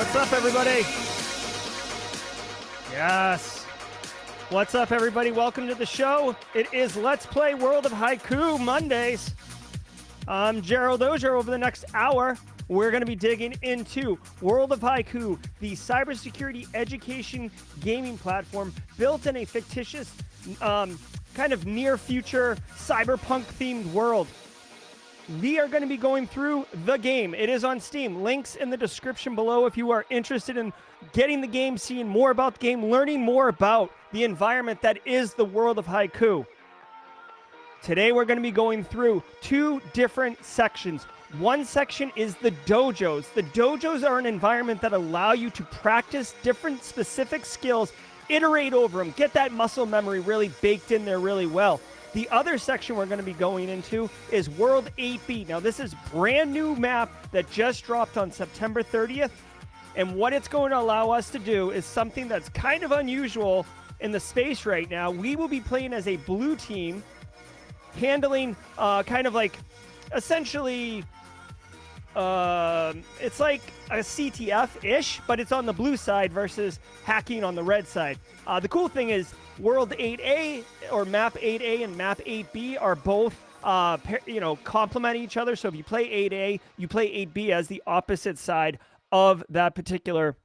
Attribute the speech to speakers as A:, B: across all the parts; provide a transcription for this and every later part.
A: What's up, everybody? Yes. What's up, everybody? Welcome to the show. It is Let's Play World of Haiku Mondays. I'm Gerald Auger. Over the next hour, we're going to be digging into World of Haiku, the cybersecurity education gaming platform built in a fictitious, kind of near-future cyberpunk-themed world. We are going to be going through the game. It is on Steam. Links in the description below if you are interested in getting the game, seeing more about the game, learning more about the environment that is the World of Haiku. Today we're going to be going through two different sections. One section is the dojos. The dojos are an environment that allow you to practice different specific skills, iterate over them, get that muscle memory really baked in there really well. The other section we're going to be going into is World 8B. Now, this is brand new map that just dropped on September 30th. And what it's going to allow us to do is something that's kind of unusual in the space right now. We will be playing as a blue team, handling kind of like essentially it's like a CTF-ish, but it's on the blue side versus hacking on the red side. The cool thing is World 8A or Map 8A and Map 8B are both, complement each other. So if you play 8A, you play 8B as the opposite side of that particular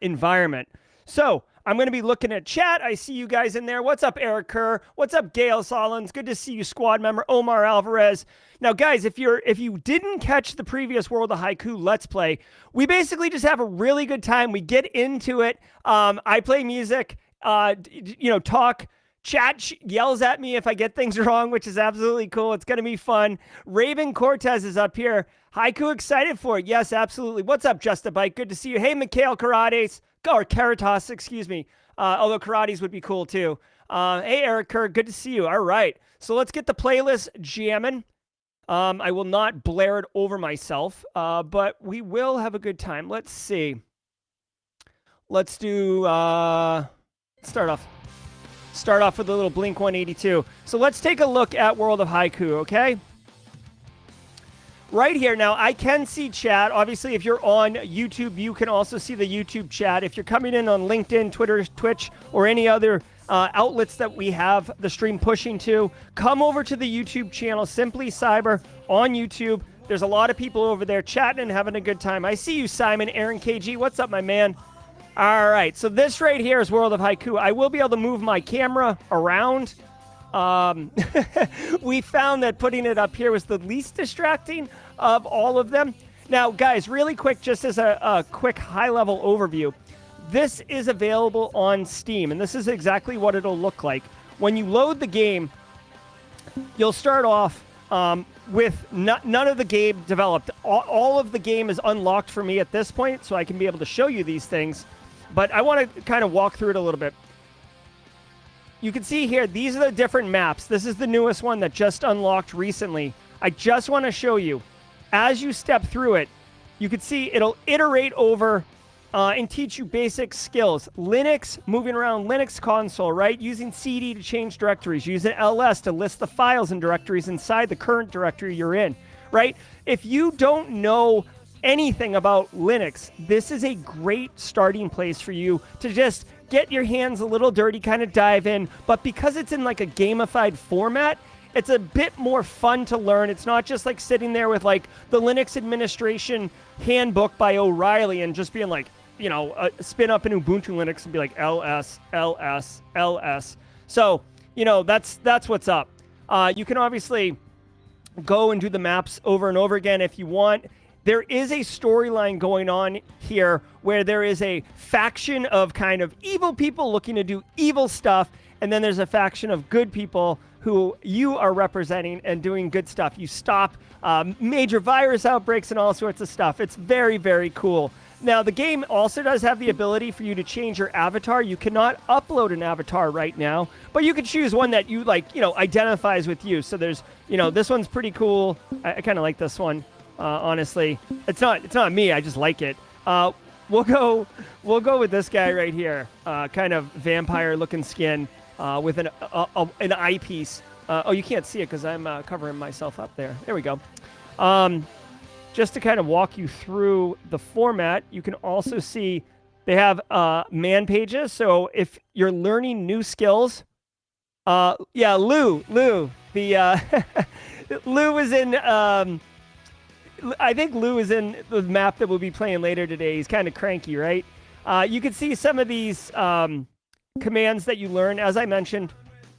A: environment. So I'm going to be looking at chat. I see you guys in there. What's up, Eric Kerr? What's up, Gail Solins? Good to see you, squad member Omar Alvarez. Now, guys, if you didn't catch the previous World of Haiku Let's Play, we basically just have a really good time. We get into it. I play music. Talk, chat yells at me if I get things wrong, which is absolutely cool. It's going to be fun. Raven Cortez is up here. Haiku excited for it. Yes, absolutely. What's up, Just a Bike? Good to see you. Hey, Mikhail Karates, or Karatas, excuse me. Although Karates would be cool too. Hey, Eric Kerr, good to see you. All right. So let's get the playlist jamming. I will not blare it over myself, but we will have a good time. Let's see. Let's do... Start off with a little Blink 182. So let's take a look at World of Haiku, okay? Right here, now I can see chat. Obviously, if you're on YouTube, you can also see the YouTube chat. If you're coming in on LinkedIn, Twitter, Twitch, or any other outlets that we have the stream pushing to, come over to the YouTube channel, Simply Cyber on YouTube. There's a lot of people over there chatting and having a good time. I see you, Simon, Aaron KG. What's up, my man? All right, so this right here is World of Haiku. I will be able to move my camera around. We found that putting it up here was the least distracting of all of them. Now, guys, really quick, just as a quick high-level overview, this is available on Steam, and this is exactly what it'll look like. When you load the game, you'll start off with none of the game developed. All of the game is unlocked for me at this point, so I can be able to show you these things. But I want to kind of walk through it a little bit. You can see here, these are the different maps. This is the newest one that just unlocked recently. I just want to show you, as you step through it, you can see it'll iterate over and teach you basic skills. Linux, moving around Linux console, right? Using CD to change directories. Using LS to list the files and directories inside the current directory you're in, right? If you don't know anything about Linux, this is a great starting place for you to just get your hands a little dirty, kind of dive in. But because it's in like a gamified format, it's a bit more fun to learn. It's not just like sitting there with like the Linux administration handbook by O'Reilly and just being like, spin up an Ubuntu Linux and be like LS, LS, LS. So, that's what's up. You can obviously go and do the maps over and over again if you want. There is a storyline going on here where there is a faction of kind of evil people looking to do evil stuff, and then there's a faction of good people who you are representing and doing good stuff. You stop major virus outbreaks and all sorts of stuff. It's very, very cool. Now, the game also does have the ability for you to change your avatar. You cannot upload an avatar right now, but you can choose one that you like, identifies with you. So there's, this one's pretty cool. I kind of like this one. Honestly, it's not me. I just like it. We'll go with this guy right here. Kind of vampire-looking skin with an eyepiece. Oh, you can't see it because I'm covering myself up there. There we go. just to kind of walk you through the format, you can also see they have man pages. So if you're learning new skills, yeah, Lou, the Lou was in. I think Lou is in the map that we'll be playing later today. He's kind of cranky, right? You can see some of these commands that you learn. As I mentioned,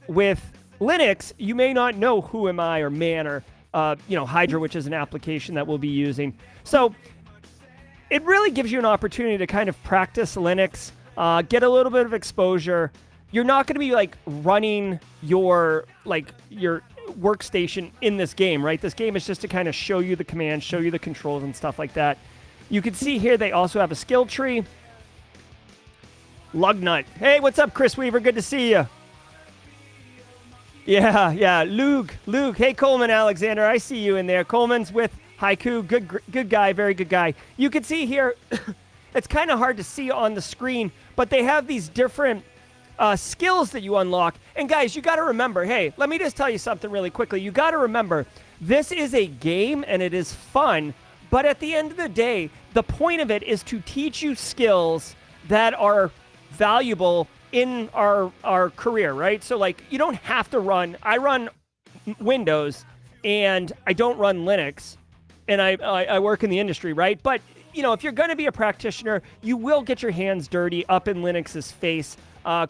A: with Linux, you may not know who am I or man or Hydra, which is an application that we'll be using. So it really gives you an opportunity to kind of practice Linux, get a little bit of exposure. You're not going to be like running your workstation in this game, right? This game is just to kind of show you the commands, show you the controls and stuff like that. You can see here they also have a skill tree. Lugnut. Hey, what's up, Chris Weaver? Good to see you. Yeah. Luke. Hey, Coleman Alexander. I see you in there. Coleman's with Haiku. Good guy. Very good guy. You can see here, it's kind of hard to see on the screen, but they have these different skills that you unlock. And guys, you got to remember, hey, let me just tell you something really quickly. You got to remember, this is a game and it is fun, but at the end of the day, the point of it is to teach you skills that are valuable in our career, right? So like, you don't have to I run Windows and I don't run Linux, and I work in the industry, right? But if you're going to be a practitioner, you will get your hands dirty up in Linux's face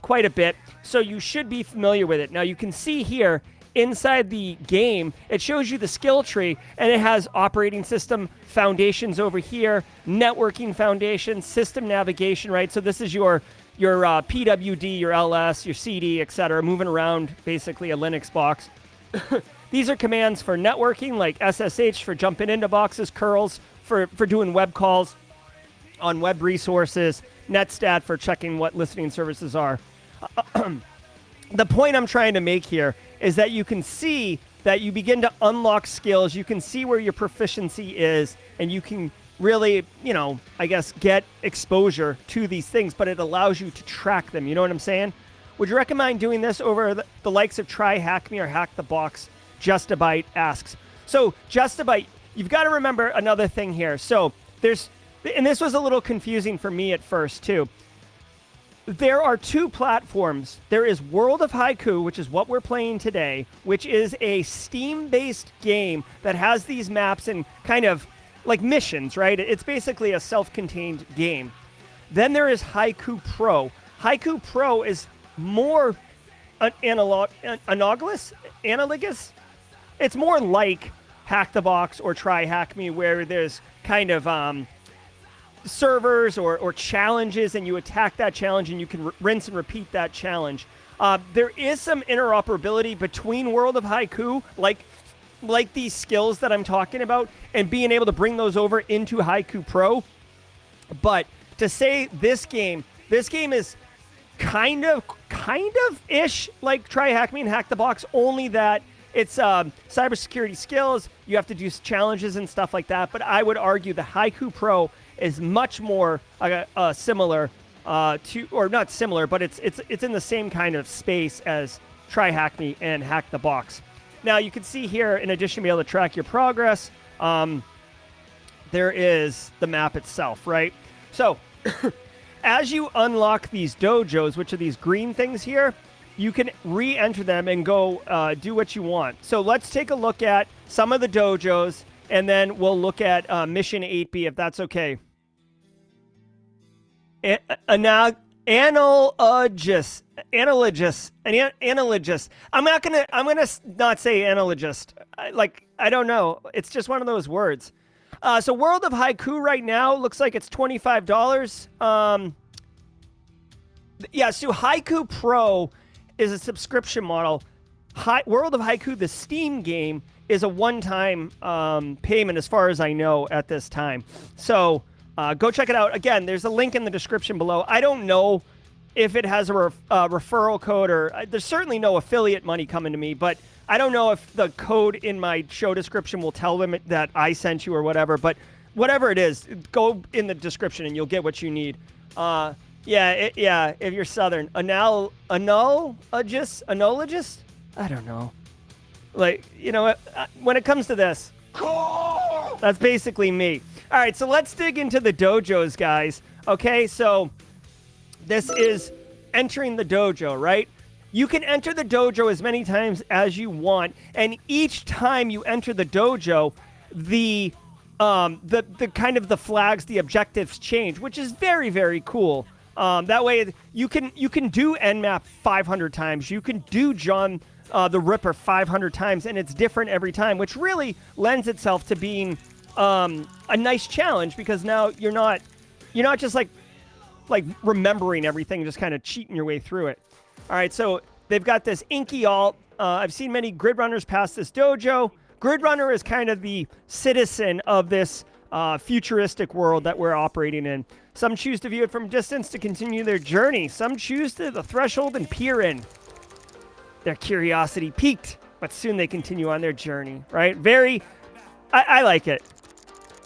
A: quite a bit, so you should be familiar with it. Now you can see here inside the game, it shows you the skill tree, and it has operating system foundations over here, networking foundations, system navigation, right? So this is your PWD, your LS, your CD, etc., moving around basically a Linux box. These are commands for networking, like SSH for jumping into boxes, curls for doing web calls on web resources, netstat for checking what listening services are. The point I'm trying to make here is that you can see that you begin to unlock skills. You can see where your proficiency is, and you can really, I guess, get exposure to these things, but it allows you to track them. You know what I'm saying? Would you recommend doing this over the likes of Try Hack Me or Hack the Box? Justabyte asks. So Justabyte, you've got to remember another thing here. So and this was a little confusing for me at first too. There are two platforms. There is World of Haiku, which is what we're playing today, which is a Steam-based game that has these maps and kind of like missions, right? It's basically a self-contained game. Then there is Haiku Pro. Haiku Pro is more analogous. It's more like Hack the Box or Try Hack Me, where there's kind of servers or challenges, and you attack that challenge and you can rinse and repeat that challenge. There is some interoperability between World of Haiku, like these skills that I'm talking about, and being able to bring those over into Haiku Pro. But to say this game is kind of ish like Try Hack Me and Hack the Box, only that it's cybersecurity skills. You have to do challenges and stuff like that. But I would argue the Haiku Pro is much more similar to, or not similar, but it's in the same kind of space as Try Hack Me and Hack the Box. Now you can see here, in addition to being able to track your progress, there is the map itself, right? So as you unlock these dojos, which are these green things here, you can re-enter them and go do what you want. So let's take a look at some of the dojos, and then we'll look at Mission 8B, if that's okay. Analogous. I'm gonna not say analogist. I don't know. It's just one of those words. So World of Haiku right now looks like it's $25. Yeah, so Haiku Pro is a subscription model. World of Haiku, the Steam game, is a one-time payment as far as I know at this time. So go check it out. Again, there's a link in the description below. I don't know if it has a referral code, or there's certainly no affiliate money coming to me, but I don't know if the code in my show description will tell them that I sent you or whatever. But whatever it is, go in the description and you'll get what you need. Yeah, if you're Southern. Analogous? I don't know. Like, you know what? When it comes to this, That's basically me. All right, so let's dig into the dojos, guys. Okay, so this is entering the dojo, right? You can enter the dojo as many times as you want, and each time you enter the dojo, the kind of the flags, the objectives change, which is very, very cool. That way you can do Nmap 500 times. You can do John the Ripper 500 times, and it's different every time, which really lends itself to being a nice challenge, because now you're not just like remembering everything, just kind of cheating your way through it. All right, so they've got this inky alt. I've seen many grid runners pass this dojo. Grid runner is kind of the citizen of this futuristic world that we're operating in. Some choose to view it from a distance to continue their journey. Some choose to the threshold and peer in. Their curiosity peaked, but soon they continue on their journey, right? I like it.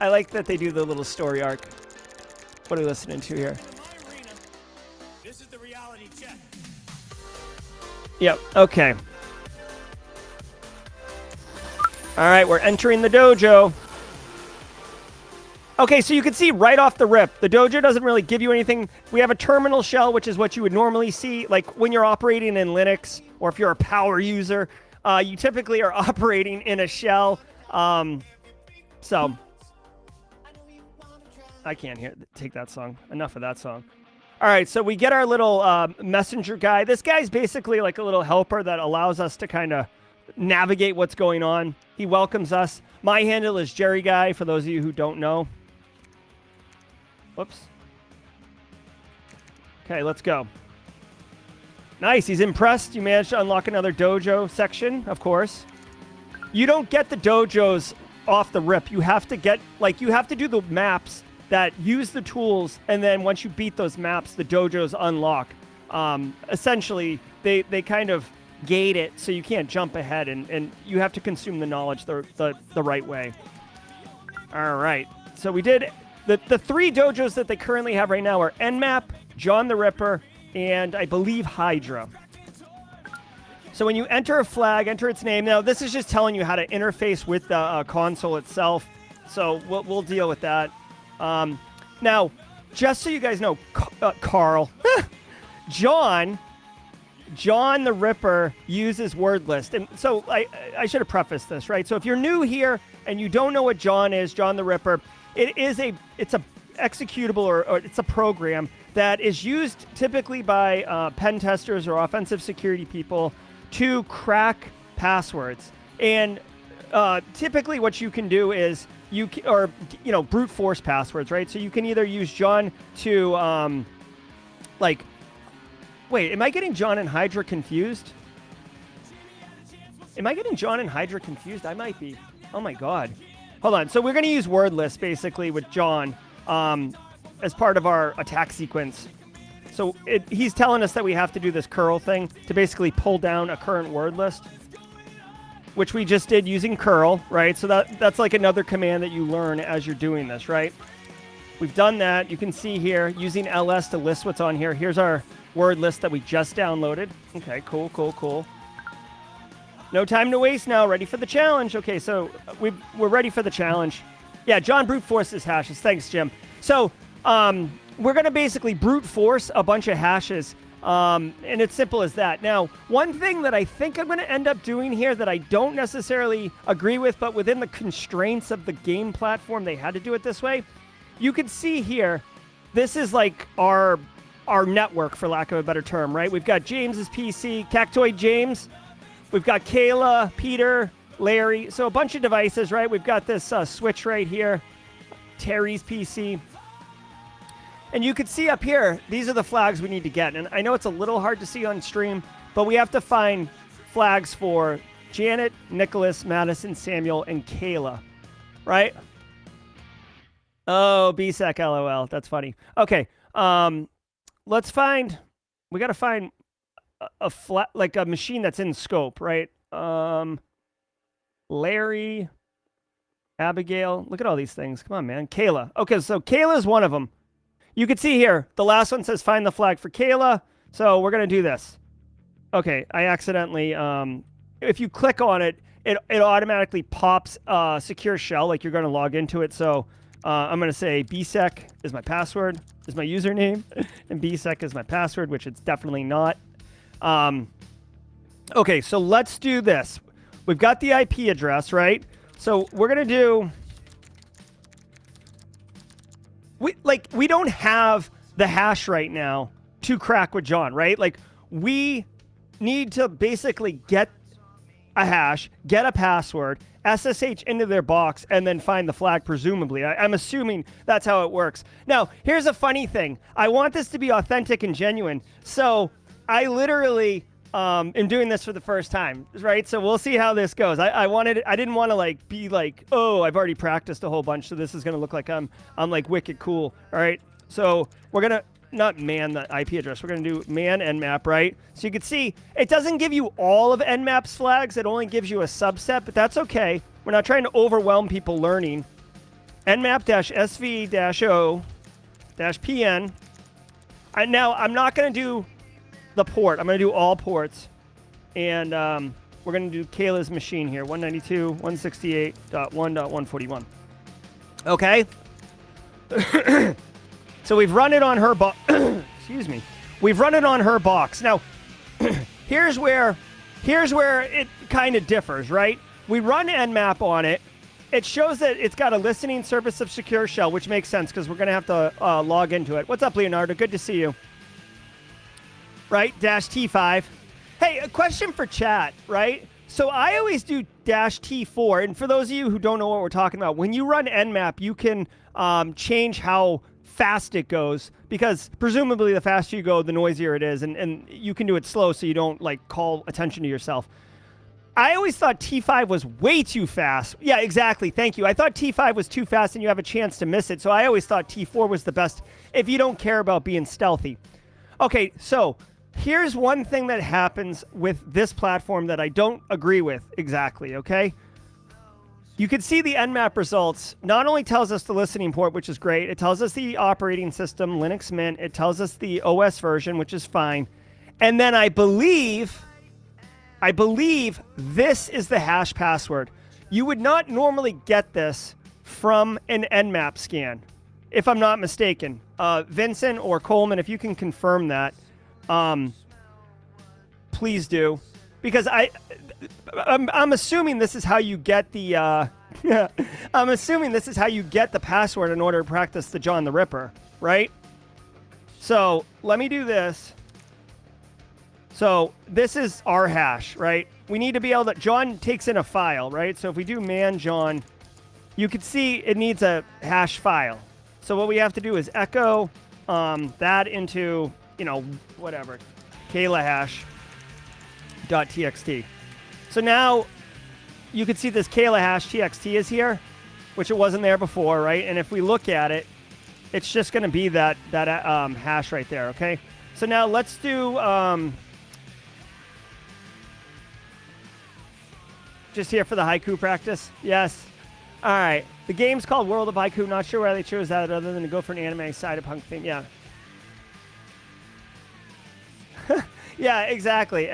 A: I like that they do the little story arc. What are we listening to here?
B: This is the reality check.
A: Yep, okay. All right, we're entering the dojo. Okay, so you can see right off the rip, the dojo doesn't really give you anything. We have a terminal shell, which is what you would normally see, like when you're operating in Linux, or if you're a power user, you typically are operating in a shell. So I can't take that song. Enough of that song. All right, so we get our little messenger guy. This guy's basically like a little helper that allows us to kind of navigate what's going on. He welcomes us. My handle is Jerry Guy, for those of you who don't know. Whoops. Okay, let's go. Nice, he's impressed. You managed to unlock another dojo section, of course. You don't get the dojos off the rip. You have to do the maps that use the tools, and then once you beat those maps, the dojos unlock. Essentially, they kind of gate it so you can't jump ahead, and you have to consume the knowledge the right way. All right, so we did the three dojos that they currently have right now are Nmap, John the Ripper, and I believe Hydra. So when you enter a flag, enter its name. Now this is just telling you how to interface with the console itself, so we'll deal with that. Now, just so you guys know, Carl, John the Ripper uses word list. And so I should have prefaced this, right? So if you're new here and you don't know what John is, John the Ripper, it's a executable or it's a program that is used typically by pen testers or offensive security people to crack passwords. And typically what you can do is brute force passwords, right? So you can either use John to wait, am I getting John and Hydra confused? I might be. Oh my god. Hold on. So we're going to use word list basically with John as part of our attack sequence. So he's telling us that we have to do this curl thing to basically pull down a current word list, which we just did using curl, right? So that's like another command that you learn as you're doing this, right? We've done that. You can see here, using ls to list what's on here. Here's our word list that we just downloaded. Okay, cool. No time to waste now. Ready for the challenge. Okay, so we're ready for the challenge. Yeah, John brute forces hashes. Thanks, Jim. So we're going to basically brute force a bunch of hashes. And it's simple as that. Now, one thing that I think I'm going to end up doing here that I don't necessarily agree with, but within the constraints of the game platform, they had to do it this way. You can see here, this is like our network, for lack of a better term, right? We've got James's PC, Cactoid James. We've got Kayla, Peter, Larry. So a bunch of devices, right? We've got this switch right here, Terry's PC. And you can see up here, these are the flags we need to get. And I know it's a little hard to see on stream, but we have to find flags for Janet, Nicholas, Madison, Samuel, and Kayla, right? Oh, BSEC, LOL. That's funny. Okay, let's find, we got to find a machine that's in scope, right? Larry, Abigail, look at all these things. Come on, man. Kayla. Okay, so Kayla is one of them. You can see here, the last one says find the flag for Kayla. So we're going to do this. Okay, I accidentally, if you click on it, it automatically pops secure shell like you're going to log into it. So I'm going to say bsec is my password, is my username, and bsec is my password, which it's definitely not. Okay, so let's do this. We've got the IP address, right? So we're going to do... We don't have the hash right now to crack with John, right? Like, we need to basically get a hash, get a password, SSH into their box, and then find the flag, presumably. I'm assuming that's how it works. Now, here's a funny thing. I want this to be authentic and genuine. So I literally am doing this for the first time, right? So we'll see how this goes. I didn't want to like be like, oh, I've already practiced a whole bunch, so this is going to look like I'm like wicked cool. All right. So we're going to not man the IP address. We're going to do man nmap, right? So you can see it doesn't give you all of nmap's flags. It only gives you a subset, but that's okay. We're not trying to overwhelm people learning. nmap-sv-o-pn. Now, I'm not going to do the port. I'm going to do all ports. And we're going to do Kayla's machine here, 192.168.1.141. Okay? So we've run it on her box. Excuse me. We've run it on her box. Now, here's where it kind of differs, right? We run nmap on it. It shows that it's got a listening service of secure shell, which makes sense because we're going to have to log into it. What's up, Leonardo? Good to see you. Right? -T5. Hey, a question for chat, right? So I always do -T4. And for those of you who don't know what we're talking about, when you run nmap, you can change how fast it goes, because presumably the faster you go, the noisier it is, and you can do it slow so you don't like call attention to yourself. I always thought T5 was way too fast. Yeah, exactly. Thank you. I thought T5 was too fast and you have a chance to miss it. So I always thought T4 was the best if you don't care about being stealthy. Okay, so here's one thing that happens with this platform that I don't agree with exactly, okay? You can see the nmap results. Not only tells us the listening port, which is great, it tells us the operating system, Linux Mint, it tells us the OS version, which is fine. And then I believe this is the hash password. You would not normally get this from an nmap scan, if I'm not mistaken. Vincent or Coleman, if you can confirm that, please do. Because I'm assuming this is how you get the I'm assuming this is how you get the password in order to practice the John the Ripper, right? So let me do this. So this is our hash, right? We need to be able to, John takes in a file, right? So if we do man John, you can see it needs a hash file. So what we have to do is echo that into, whatever, Kayla hash.txt. So now you can see this Kayla hash txt is here, which it wasn't there before, right? And if we look at it, it's just going to be that hash right there, okay? So now let's do just here for the haiku practice. Yes. All right. The game's called World of Haiku. Not sure why they chose that other than to go for an anime cyberpunk theme. Yeah. Yeah, exactly.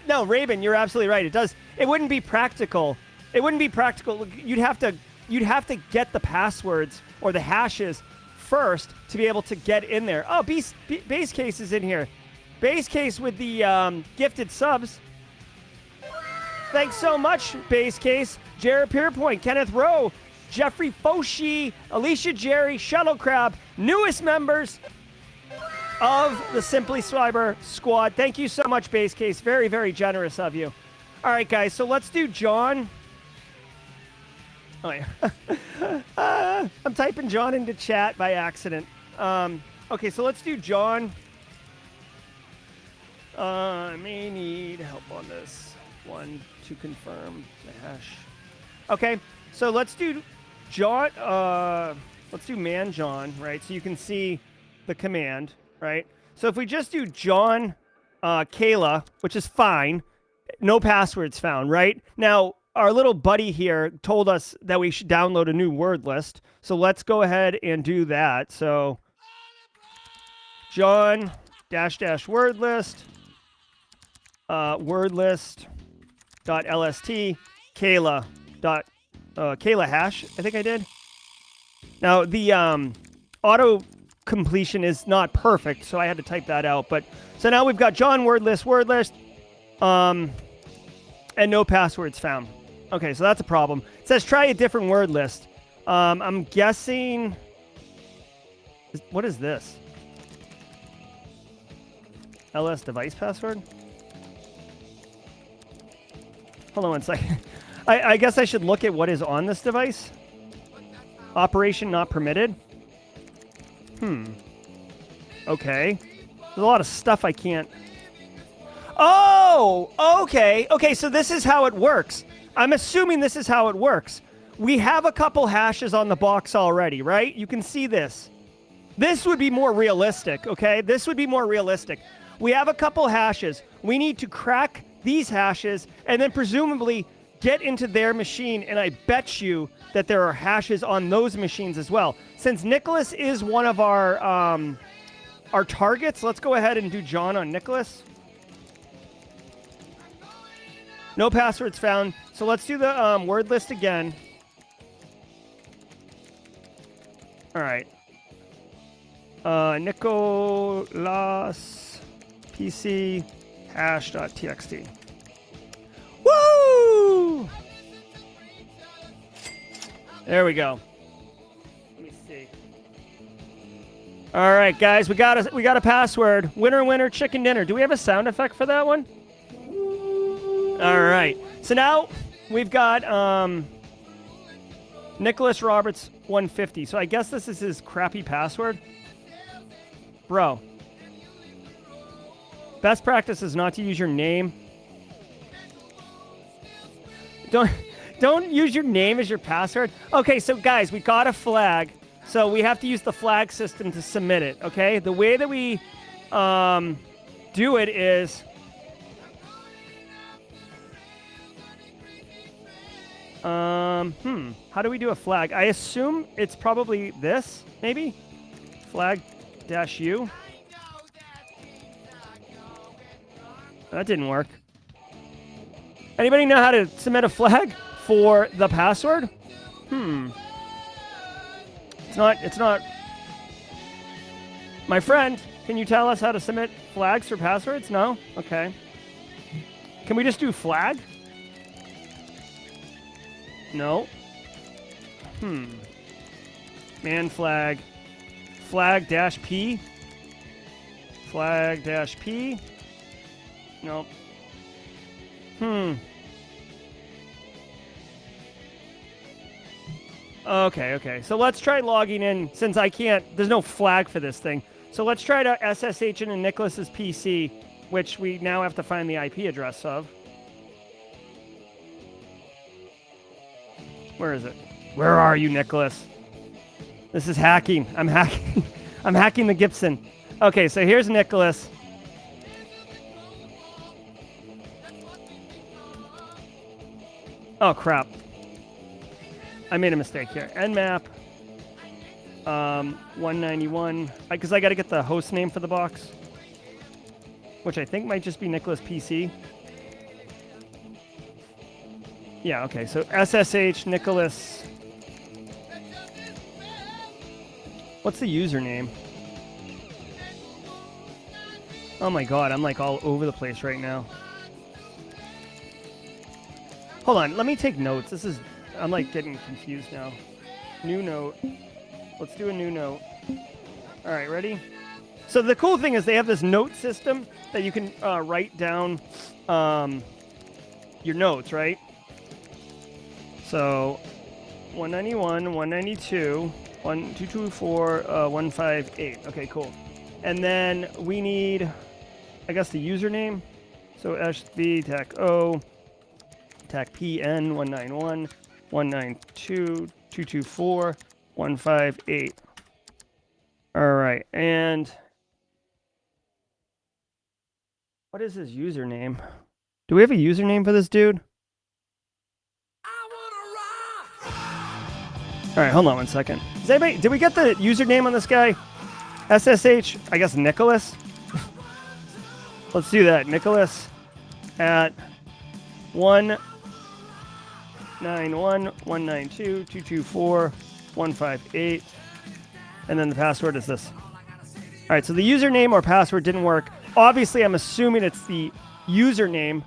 A: No, Raven, you're absolutely right. It wouldn't be practical. It wouldn't be practical. You'd have to get the passwords or the hashes first to be able to get in there. Oh, base case is in here. Base case with the gifted subs. Thanks so much, base case. Jared Pierpoint, Kenneth Rowe, Jeffrey Foshi, Alicia Jerry, Shuttle Crab, newest members of the Simply Cyber squad. Thank you so much, base case. Very, very generous of you. All right, guys, so let's do John. Oh, yeah. I'm typing John into chat by accident. Okay, so let's do John. I may need help on this one to confirm the hash. Okay, so let's do John. Let's do man John, right? So you can see the command, right? So if we just do John Kayla, which is fine, no passwords found, right? Now, our little buddy here told us that we should download a new word list. So let's go ahead and do that. So John -- word list. Word list dot lst Kayla dot Kayla hash. I think I did. Now the auto completion is not perfect, so I had to type that out. But so now we've got John word list, and no passwords found. Okay, so that's a problem. It says try a different word list. I'm guessing. What is this? LS device password? Hold on one second. I guess I should look at what is on this device. Operation not permitted. Okay. There's a lot of stuff I can't. Oh, okay. Okay, so this is how it works. I'm assuming this is how it works. We have a couple hashes on the box already, right? You can see this. This would be more realistic, okay? This would be more realistic. We have a couple hashes. We need to crack these hashes and then presumably get into their machine, and I bet you that there are hashes on those machines as well. Since Nicholas is one of our targets, let's go ahead and do John on Nicholas. No passwords found. So let's do the word list again. All right. Nicholas PC hash.txt. Woo! There we go. Let me see. All right, guys, we got a password. Winner, winner, chicken dinner. Do we have a sound effect for that one? All right. So now we've got Nicholas Roberts 150. So I guess this is his crappy password. Bro. Best practice is not to use your name. Don't use your name as your password. Okay, so guys, we got a flag. So we have to use the flag system to submit it, okay? The way that we do it is how do we do a flag? I assume it's probably this, maybe? Flag-U. That didn't work. Anybody know how to submit a flag for the password? It's not. My friend, can you tell us how to submit flags for passwords? No? Okay. Can we just do flag? No. Man flag. Flag-P. Flag-P. Nope. Okay. So let's try logging in since I can't. There's no flag for this thing. So let's try to SSH into Nicholas's PC, which we now have to find the IP address of. Where is it? Where are you, Nicholas? This is hacking. I'm hacking. I'm hacking the Gibson. Okay, so here's Nicholas. Oh, crap. I made a mistake here. Nmap 191. Because I got to get the host name for the box, which I think might just be Nicholas PC. Yeah, okay. So SSH Nicholas. What's the username? Oh my god, I'm like all over the place right now. Hold on, let me take notes. I'm like getting confused now. New note. Let's do a new note. All right, ready? So the cool thing is they have this note system that you can write down your notes, right? So 191, 192, 1224, 158. Okay, cool. And then we need, I guess, the username. So SB TAC O. TAC PN 191 192 224 158. All right, and what is his username? Do we have a username for this dude? All right, hold on one second. Did we get the username on this guy? SSH, I guess Nicholas. Let's do that. Nicholas at 191.192.224.158. And then the password is this. All right, so the username or password didn't work. Obviously, I'm assuming it's the username.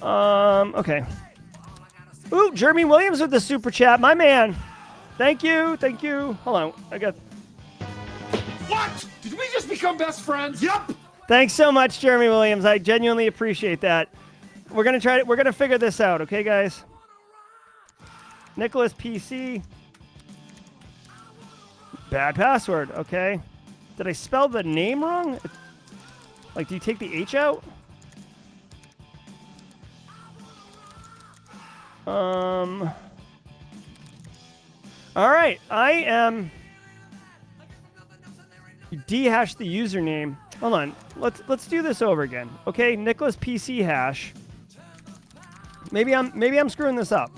A: Okay. Ooh, Jeremy Williams with the super chat. My man. Thank you. Thank you. Hold on. I got...
C: What? Did we just become best friends? Yep.
A: Thanks so much, Jeremy Williams. I genuinely appreciate that. We're going to try it. We're going to figure this out. Okay, guys? Nicholas PC. Bad password. Okay. Did I spell the name wrong? Like, do you take the H out? All right. I am... dehash the username. Hold on. Let's do this over again. Okay, Nicholas PC hash. Maybe I'm screwing this up.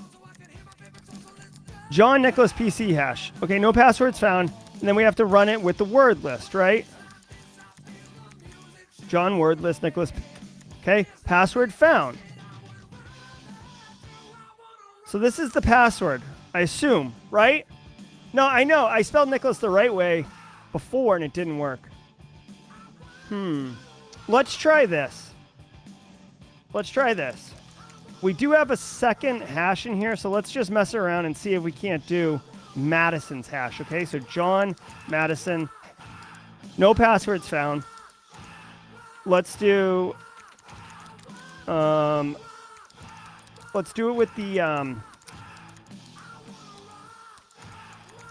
A: John Nicholas PC hash. Okay, no passwords found. And then we have to run it with the word list, right? John word list Nicholas. Okay, password found. So this is the password, I assume, right? No, I know. I spelled Nicholas the right way before and it didn't work. Let's try this. Let's try this. We do have a second hash in here, so let's just mess around and see if we can't do Madison's hash, okay? So John Madison. No passwords found. Let's do it with the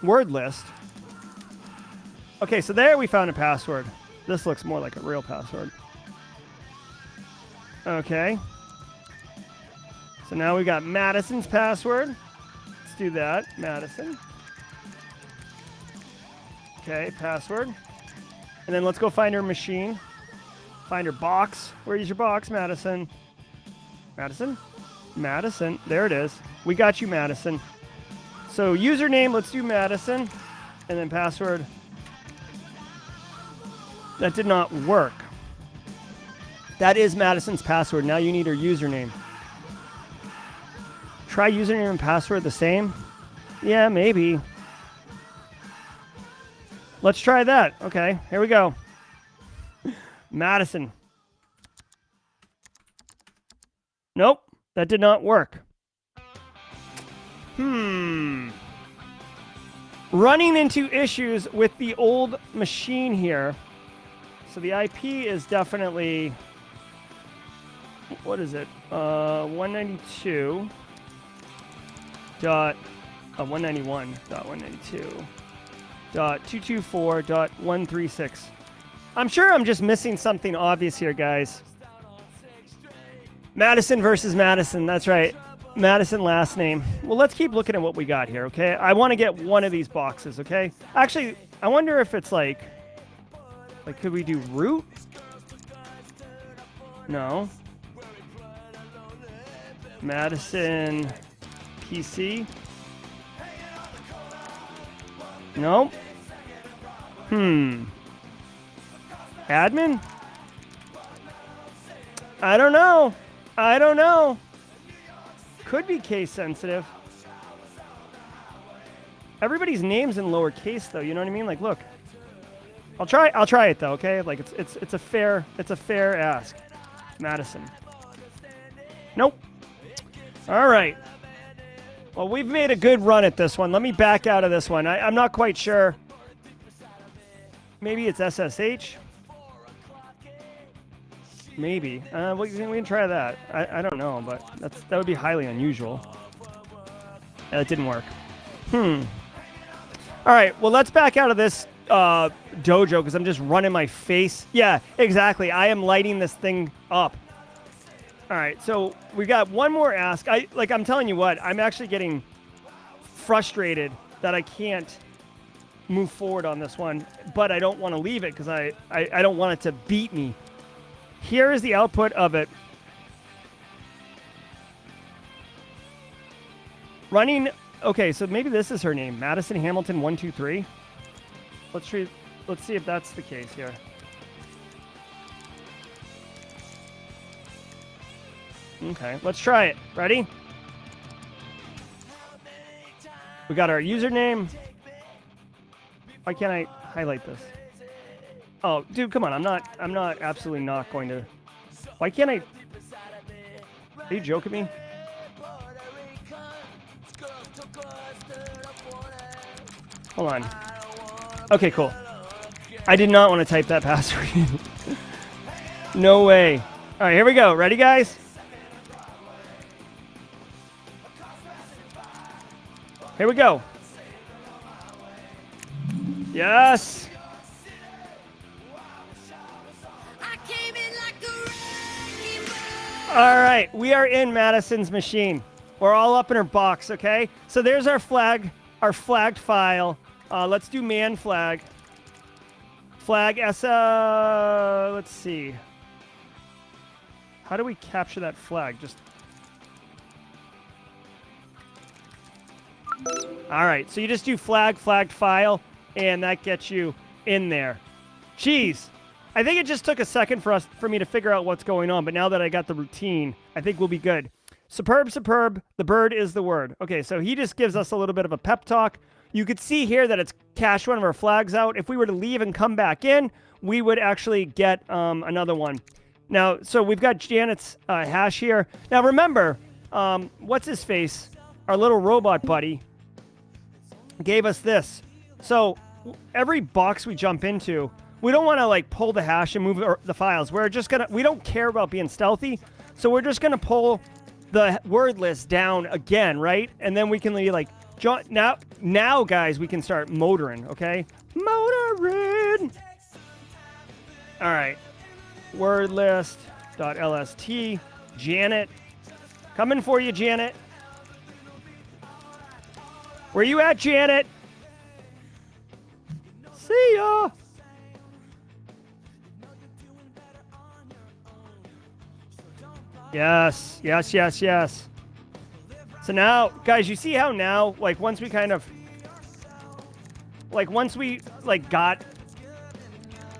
A: word list. Okay, so there we found a password. This looks more like a real password. Okay. So now we got Madison's password. Let's do that. Madison. Okay, password. And then let's go find her machine. Find her box. Where is your box, Madison? Madison? Madison. There it is. We got you, Madison. So username, let's do Madison. And then password. That did not work. That is Madison's password. Now you need her username. Try username and password the same? Yeah, maybe. Let's try that. Okay, here we go. Madison. Nope, that did not work. Running into issues with the old machine here. So the IP is definitely, what is it? 192 dot 191.192.224.136. I'm sure I'm just missing something obvious here, guys. Madison versus Madison. That's right. Madison last name. Well, let's keep looking at what we got here, okay? I want to get one of these boxes, okay? Actually, I wonder if it's like, could we do root? No. Madison PC. Nope. Admin? I don't know. Could be case sensitive. Everybody's name's in lowercase though, you know what I mean? Like, look. I'll try it though, okay? Like it's a fair ask. Madison. Nope. All right. Well, we've made a good run at this one. Let me back out of this one. I'm not quite sure. Maybe it's SSH. Maybe. We can try that. I don't know, but that would be highly unusual. It didn't work. All right. Well, let's back out of this dojo because I'm just running my face. Yeah, exactly. I am lighting this thing up. All right. So we got one more ask. I'm telling you what, I'm actually getting frustrated that I can't move forward on this one, but I don't want to leave it because I don't want it to beat me. Here is the output of it. Running. Okay, so maybe this is her name, Madison Hamilton 123. Let's see if that's the case here. Okay, let's try it. Ready? We got our username. Why can't I highlight this? Oh, dude, come on. I'm not absolutely not going to. Why can't I? Are you joking me? Hold on. Okay, cool. I did not want to type that password. No way. All right, here we go. Ready, guys? Here we go. Yes. All right, we are in Madison's machine. We're all up in her box, okay? So there's our flag, our flagged file. Let's do man flag. Flag let's see. How do we capture that flag? Just. All right, so you just do flagged file, and that gets you in there. Jeez. I think it just took a second for me to figure out what's going on, but now that I got the routine, I think we'll be good. Superb, the bird is the word. Okay, so he just gives us a little bit of a pep talk. You could see here that it's cached one of our flags out. If we were to leave and come back in, we would actually get another one. Now, so we've got Janet's hash here. Now, remember, what's his face? Our little robot buddy gave us this. So every box we jump into, we don't want to like pull the hash and move the files. We don't care about being stealthy. So we're just going to pull the word list down again, right? And then we can like, now guys, we can start motoring, okay? Motoring. All right. Word list.lst. Janet. Coming for you, Janet. Where you at, Janet? See ya. Yes. So now, guys, you see how now, like, once we got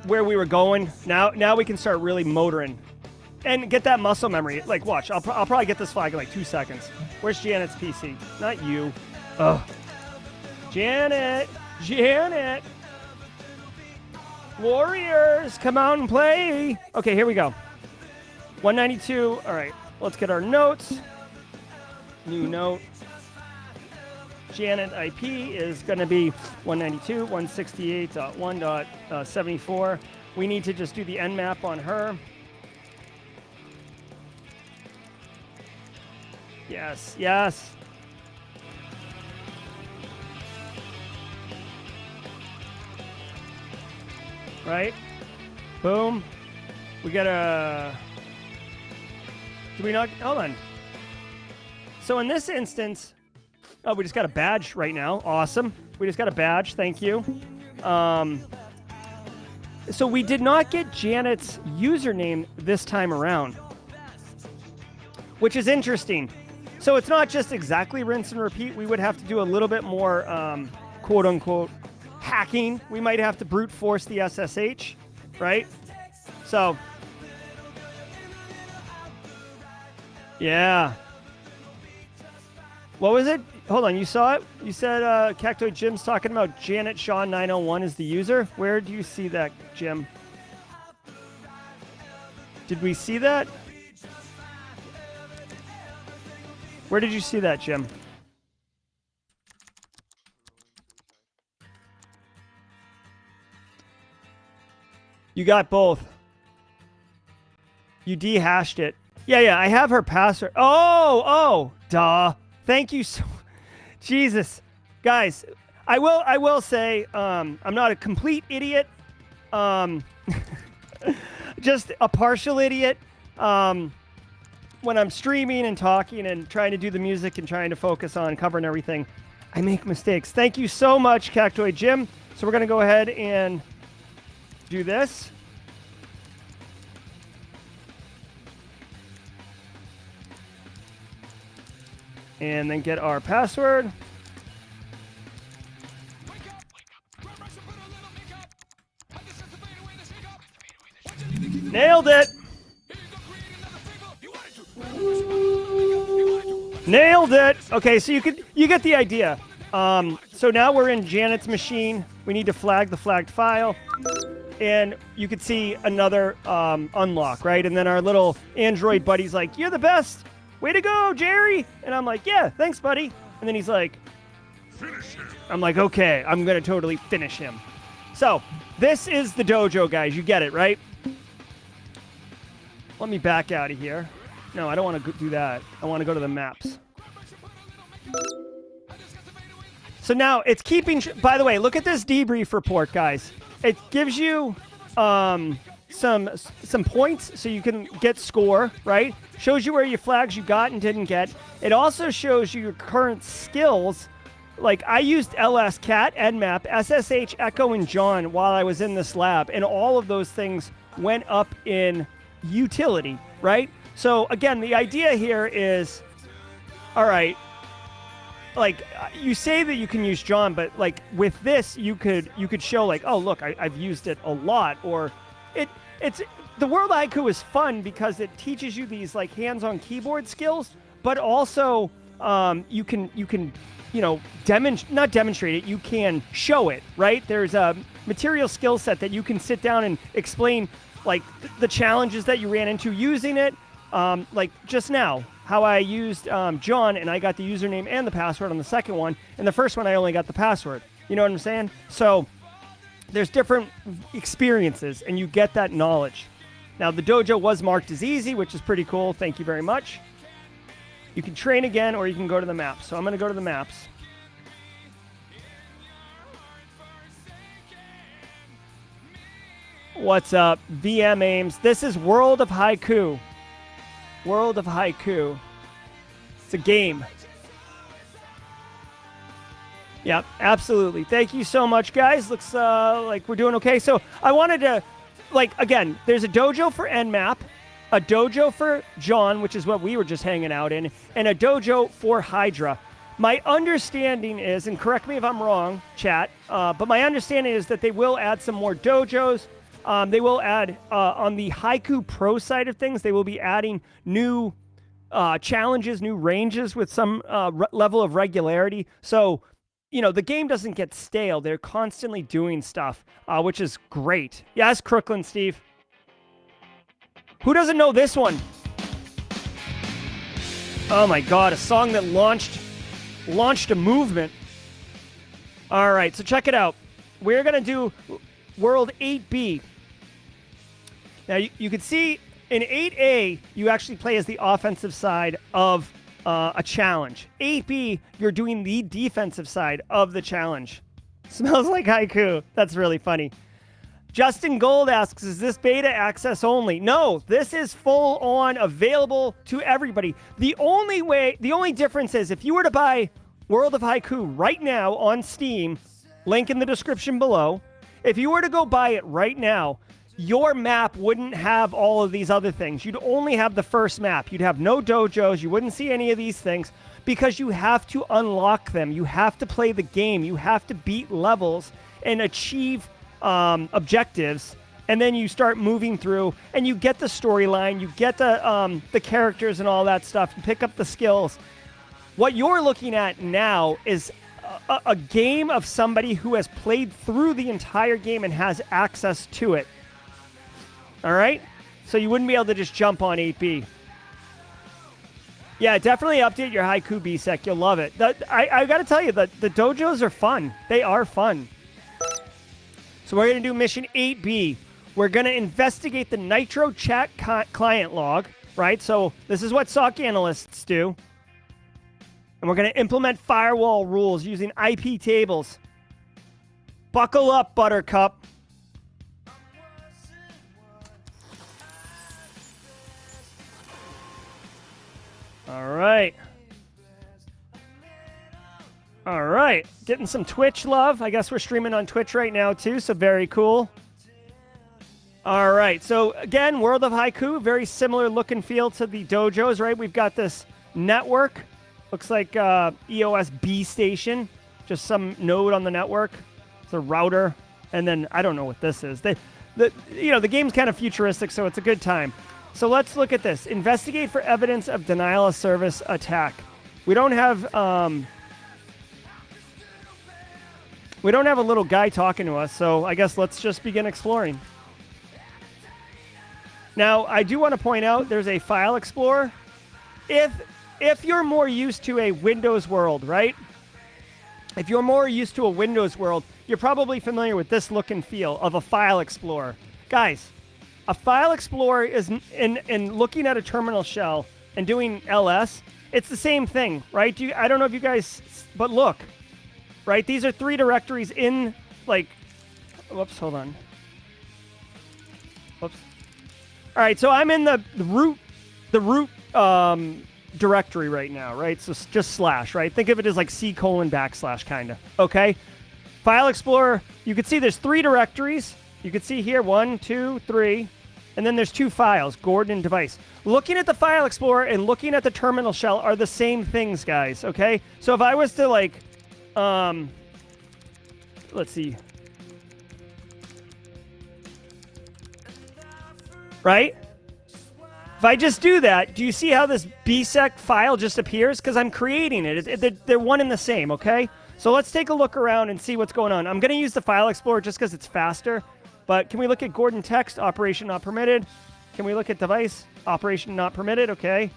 A: where we were going, now we can start really motoring and get that muscle memory. Like, watch, I'll probably get this flag in like 2 seconds. Where's Janet's PC? Not you. Ugh. Janet. Warriors, come out and play. Okay, here we go. 192. All right, let's get our notes. New note. Janet IP is going to be 192.168.1.74. We need to just do the nmap on her. Yes. Right? Boom. We got a... Do we not... Hold on. So in this instance... Oh, we just got a badge right now. Awesome. We just got a badge. Thank you. So we did not get Janet's username this time around, which is interesting. So it's not just exactly rinse and repeat. We would have to do a little bit more, quote-unquote, hacking. We might have to brute force the SSH, right? So, yeah. What was it? Hold on, you saw it? You said Cactoid Jim's talking about Janet Shaw 901 is the user? Where do you see that, Jim? Did we see that? Where did you see that, Jim? You got both. You dehashed it. Yeah, I have her password. Oh, duh. Thank you so Jesus. Guys, I will say I'm not a complete idiot. Just a partial idiot. When I'm streaming and talking and trying to do the music and trying to focus on covering everything, I make mistakes. Thank you so much, Cactoid Jim. So we're going to go ahead and do this. And then get our password. Nailed it. Nailed it. Okay, so you get the idea. So now we're in Janet's machine. We need to flag the flagged file. And you could see another unlock, right? And then our little android buddy's like, "You're the best. Way to go, Jerry." And I'm like, "Yeah, thanks, buddy." And then he's like, "Finish him." I'm like, "Okay, I'm going to totally finish him." So this is the dojo, guys. You get it, right? Let me back out of here. No, I don't want to do that. I want to go to the maps. So now it's keeping... By the way, look at this debrief report, guys. It gives you some points so you can get score, right? Shows you where your flags you got and didn't get. It also shows you your current skills. Like, I used LS, Cat, Nmap, SSH, Echo, and John while I was in this lab. And all of those things went up in utility, right? So, again, the idea here is, all right, like, you say that you can use John, but, like, with this, you could show, like, oh, look, I've used it a lot. Or it's the World Haiku is fun because it teaches you these, like, hands-on keyboard skills, but also you can you know, not demonstrate it, you can show it, right? There's a material skill set that you can sit down and explain, like, the challenges that you ran into using it. Like just now, how I used John, and I got the username and the password on the second one, and the first one I only got the password. You know what I'm saying? So there's different experiences, and you get that knowledge. Now, the dojo was marked as easy, which is pretty cool. Thank you very much. You can train again, or you can go to the maps. So I'm going to go to the maps. What's up? VM Ames. This is World of Haiku. World of Haiku. It's a game. Yeah, absolutely. Thank you so much, guys. Looks like we're doing okay. So I wanted to, like, again, there's a dojo for Nmap, a dojo for John, which is what we were just hanging out in, and a dojo for Hydra. My understanding is, and correct me if I'm wrong, chat, but my understanding is that they will add some more dojos. They will add, on the Haiku Pro side of things, they will be adding new challenges, new ranges with some level of regularity. So, you know, the game doesn't get stale. They're constantly doing stuff, which is great. Yes, Crooklyn, Steve. Who doesn't know this one? Oh my God, a song that launched a movement. All right, so check it out. We're going to do World 8B. Now, you can see in 8A, you actually play as the offensive side of a challenge. 8B, you're doing the defensive side of the challenge. Smells like Haiku. That's really funny. Justin Gold asks, is this beta access only? No, this is full on available to everybody. The only difference is if you were to buy World of Haiku right now on Steam, link in the description below, if you were to go buy it right now, your map wouldn't have all of these other things. You'd only have the first map. You'd have no dojos. You wouldn't see any of these things because you have to unlock them. You have to play the game. You have to beat levels and achieve objectives, and then you start moving through, and you get the storyline, you get the characters and all that stuff. You pick up the skills. What you're looking at now is a game of somebody who has played through the entire game and has access to it. All right? So you wouldn't be able to just jump on 8B. Yeah, definitely update your Haiku BSEC. You'll love it. I got to tell you, the dojos are fun. They are fun. So we're going to do mission 8B. We're going to investigate the Nitro chat client log, right? So this is what SOC analysts do. And we're going to implement firewall rules using IP tables. Buckle up, Buttercup. All right. All right. Getting some Twitch love. I guess we're streaming on Twitch right now, too, so very cool. All right. So, again, World of Haiku, very similar look and feel to the dojos, right? We've got this network. Looks like EOS B station. Just some node on the network. It's a router. And then I don't know what this is. The game's kind of futuristic, so it's a good time. So let's look at this. Investigate for evidence of denial of service attack. We don't have a little guy talking to us, so I guess let's just begin exploring. Now, I do want to point out there's a file explorer. If you're more used to a Windows world, right? If you're more used to a Windows world, you're probably familiar with this look and feel of a file explorer. Guys, a file explorer is in looking at a terminal shell and doing ls, it's the same thing, right? I don't know if you guys, but look, right? These are 3 directories in, like, whoops, hold on. Whoops. All right, so I'm in the root directory right now, right? So just slash, right? Think of it as like C:\\/ kind of, okay? File Explorer, you can see there's 3 directories. You can see here 1, 2, 3, and then there's 2 files, Gordon and device. Looking at the File Explorer and looking at the terminal shell are the same things, guys, okay? So if I was to like, let's see. Right? If I just do that, do you see how this bsec file just appears? Because I'm creating it. They're one and the same, okay? So let's take a look around and see what's going on. I'm going to use the File Explorer just because it's faster. But can we look at Gordon text, operation not permitted? Can we look at device, operation not permitted? Okay.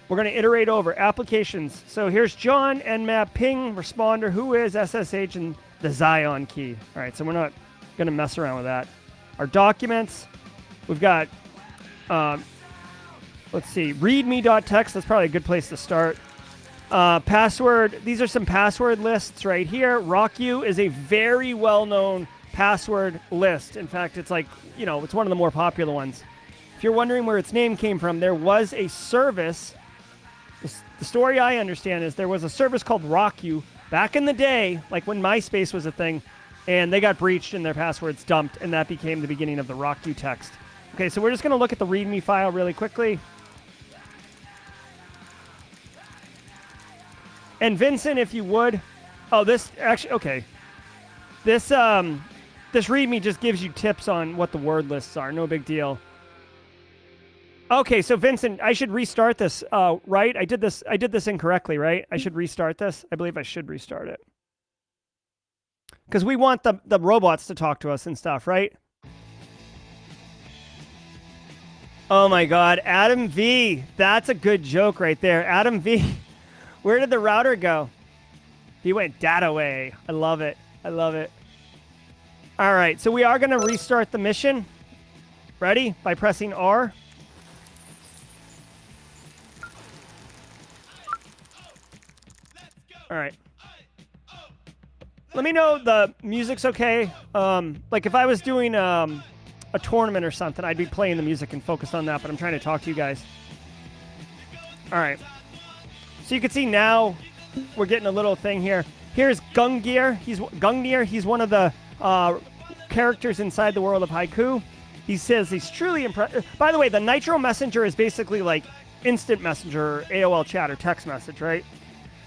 A: We're going to iterate over. Applications. So here's John, Nmap, ping, responder, who is, SSH, and the Zion key. All right, so we're not going to mess around with that. Our documents. We've got, let's see, readme.txt. That's probably a good place to start. Password. These are some password lists right here. RockU is a very well-known password list. In fact, it's like, you know, it's one of the more popular ones. If you're wondering where its name came from, there was a service. The story I understand is there was a service called RockU back in the day, like when MySpace was a thing, and they got breached and their passwords dumped, and that became the beginning of the RockU text. Okay, so we're just going to look at the README file really quickly. And Vincent, if you would, this actually, okay. This README just gives you tips on what the word lists are. No big deal. Okay, so Vincent, I should restart this, right? I did this incorrectly, right? I should restart this. I believe I should restart it. Because we want the robots to talk to us and stuff, right? Oh my God, Adam V. That's a good joke right there. Adam V. Where did the router go? He went data away. I love it. I love it. All right, so we are going to restart the mission. Ready? By pressing R. All right. Let me know the music's okay. Like if I was doing a tournament or something, I'd be playing the music and focused on that, but I'm trying to talk to you guys. All right. So you can see now we're getting a little thing here. Here's Gungnir. He's one of the characters inside the world of Haiku. He says he's truly impressed. By the way, the Nitro Messenger is basically like instant messenger, or AOL chat, or text message, right?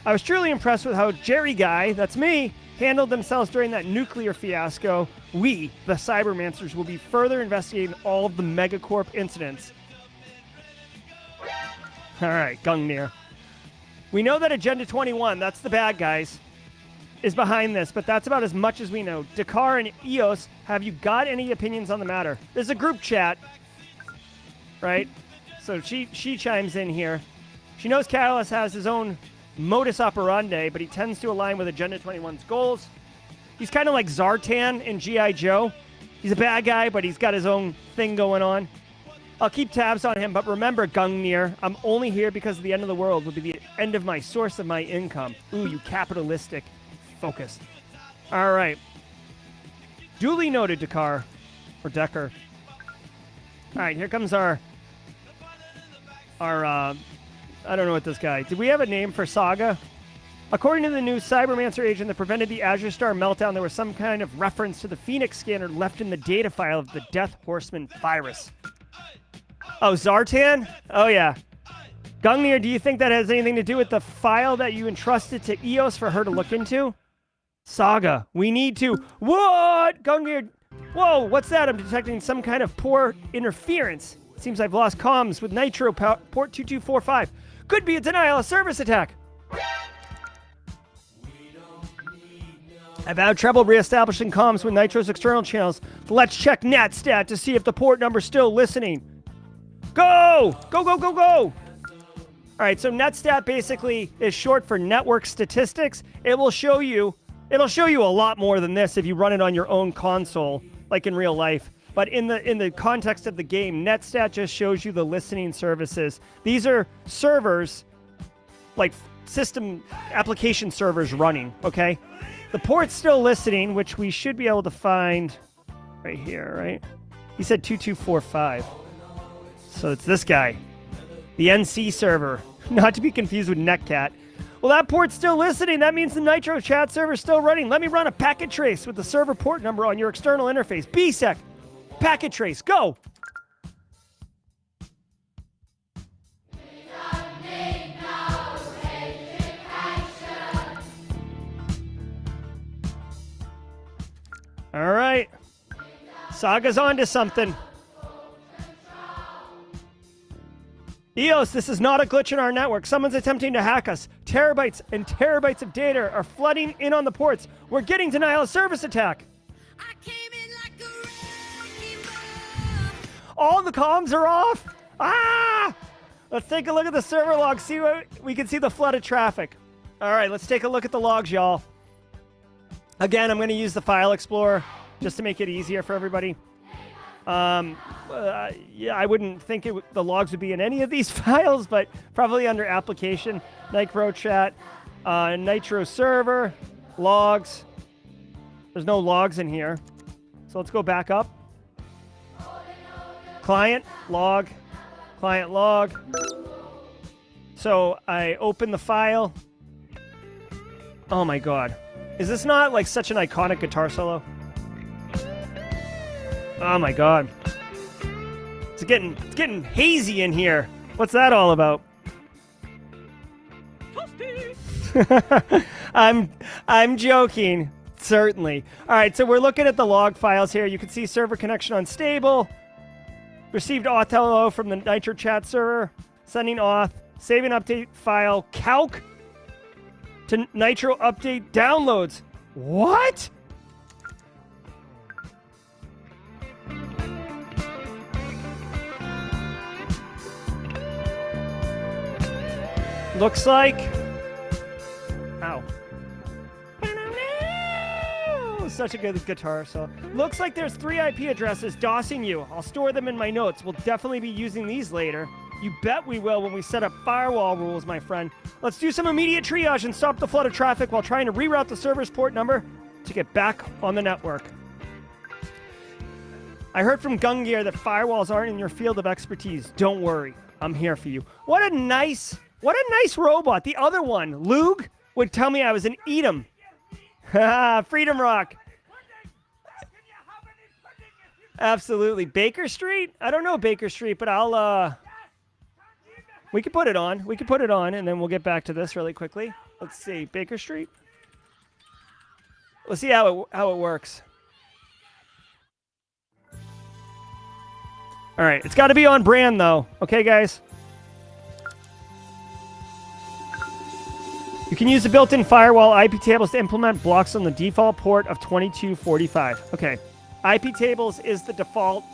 A: I was truly impressed with how Jerry Guy, that's me, handled themselves during that nuclear fiasco. We, the Cybermancers, will be further investigating all of the Megacorp incidents. All right, Gungnir. We know that Agenda 21, that's the bad guys, is behind this, but that's about as much as we know. Dakar and EOS, have you got any opinions on the matter? There's a group chat, right? So she chimes in here. She knows Catalyst has his own modus operandi, but he tends to align with Agenda 21's goals. He's kind of like Zartan in G.I. Joe. He's a bad guy, but he's got his own thing going on. I'll keep tabs on him, but remember, Gungnir, I'm only here because the end of the world will be the end of my source of my income. Ooh, you capitalistic focus. All right. Duly noted, Dakar. Or Decker. All right, here comes our I don't know what this guy. Did we have a name for Saga? According to the new Cybermancer agent that prevented the Azure Star meltdown, there was some kind of reference to the Phoenix scanner left in the data file of the Death Horseman virus. Oh, Zartan? Oh, yeah. Gungnir, do you think that has anything to do with the file that you entrusted to EOS for her to look into? Saga, we need to... What? Gungnir... Whoa, what's that? I'm detecting some kind of poor interference. Seems I've lost comms with Nitro port 2245. Could be a denial of service attack. I've had trouble reestablishing comms with Nitro's external channels. Let's check NetStat to see if the port number's still listening. Go! Go, go, go, go! All right, so NetStat basically is short for network statistics. It'll show you a lot more than this if you run it on your own console, like in real life. But in the context of the game, NetStat just shows you the listening services. These are servers, like system application servers running, okay? The port's still listening, which we should be able to find right here, right? He said 2245. So it's this guy, the NC server, not to be confused with Netcat. Well, that port's still listening. That means the Nitro chat server's still running. Let me run a packet trace with the server port number on your external interface. BSEC, packet trace, go. All right. Saga's onto something. EOS, this is not a glitch in our network. Someone's attempting to hack us. Terabytes and terabytes of data are flooding in on the ports. We're getting denial of service attack.
D: I came in like a wrecking ball.
A: All the comms are off. Ah! Let's take a look at the server logs. See what we can see the flood of traffic. All right, let's take a look at the logs, y'all. Again, I'm going to use the File Explorer just to make it easier for everybody. Yeah, I wouldn't think the logs would be in any of these files, but probably under Application, Nitro Chat, Nitro Server, Logs. There's no logs in here. So let's go back up. Client, log, client, log. So I open the file. Oh my god. Is this not like such an iconic guitar solo? Oh my god. It's getting hazy in here. What's that all about? I'm joking, certainly. All right, so we're looking at the log files here. You can see server connection unstable. Received auth hello from the Nitro chat server. Sending auth. Saving update file. Calc to Nitro update downloads. What? Looks like... Ow. Such a good guitar solo. Looks like there's 3 IP addresses DOSing you. I'll store them in my notes. We'll definitely be using these later. You bet we will when we set up firewall rules, my friend. Let's do some immediate triage and stop the flood of traffic while trying to reroute the server's port number to get back on the network. I heard from Gungear that firewalls aren't in your field of expertise. Don't worry. I'm here for you. What a nice robot. The other one, Lug, would tell me I was an Edom. Freedom Rock. Absolutely. Baker Street? I don't know Baker Street, but we can put it on. We can put it on, and then we'll get back to this really quickly. Let's see. Baker Street. Let's see how it works. All right. It's got to be on brand, though. Okay, guys? You can use the built-in firewall IP tables to implement blocks on the default port of 2245. Okay. IP tables is the default.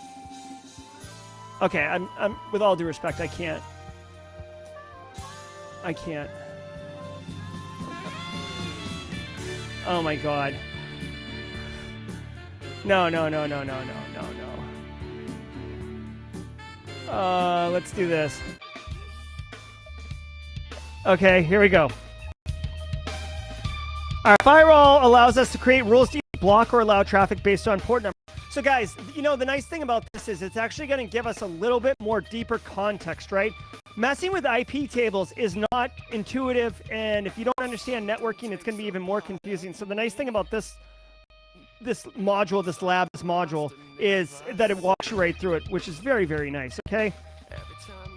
A: Okay, I'm with all due respect, I can't. Oh my god. No. Let's do this. Okay, here we go. Our firewall allows us to create rules to block or allow traffic based on port number. So guys, you know, the nice thing about this is it's actually going to give us a little bit more deeper context, right? Messing with IP tables is not intuitive, and if you don't understand networking, it's going to be even more confusing. So the nice thing about this module is that it walks you right through it, which is very, very nice, okay?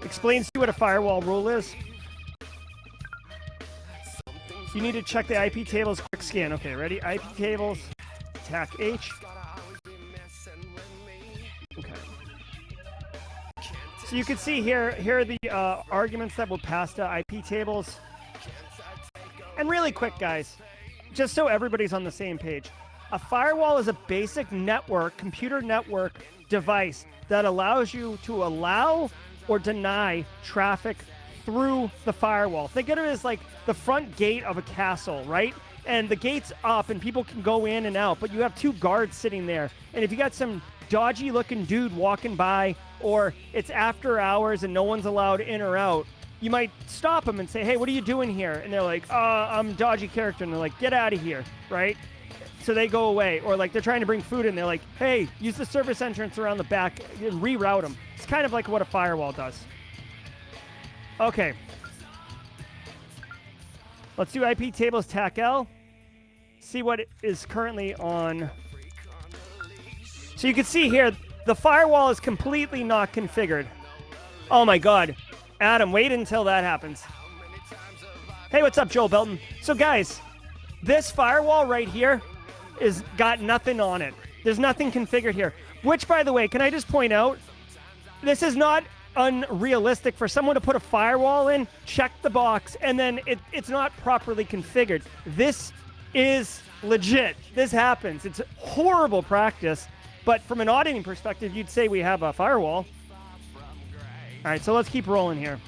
A: Explains to you what a firewall rule is. You need to check the IP tables, quick scan. Okay, ready? IP tables, TAC H. Okay. So you can see here are the arguments that will pass to IP tables. And really quick, guys, just so everybody's on the same page, a firewall is a basic computer network device that allows you to allow or deny traffic through the firewall. Think of it as like the front gate of a castle, right? And the gate's up and people can go in and out, but you have 2 guards sitting there. And if you got some dodgy looking dude walking by, or it's after hours and no one's allowed in or out, you might stop them and say, hey, what are you doing here? And they're like, I'm a dodgy character. And they're like, get out of here, right? So they go away. Or like they're trying to bring food in. They're like, hey, use the service entrance around the back and reroute them. It's kind of like what a firewall does. Okay. Let's do IP tables TAC L. See what it is currently on. So you can see here, the firewall is completely not configured. Oh my God. Adam, wait until that happens. Hey, what's up, Joel Belton? So guys, this firewall right here is got nothing on it. There's nothing configured here. Which, by the way, can I just point out, this is not unrealistic for someone to put a firewall in, check the box, and then it's not properly configured. This is legit. This happens. It's horrible practice, but from an auditing perspective, you'd say we have a firewall. All right, so let's keep rolling here.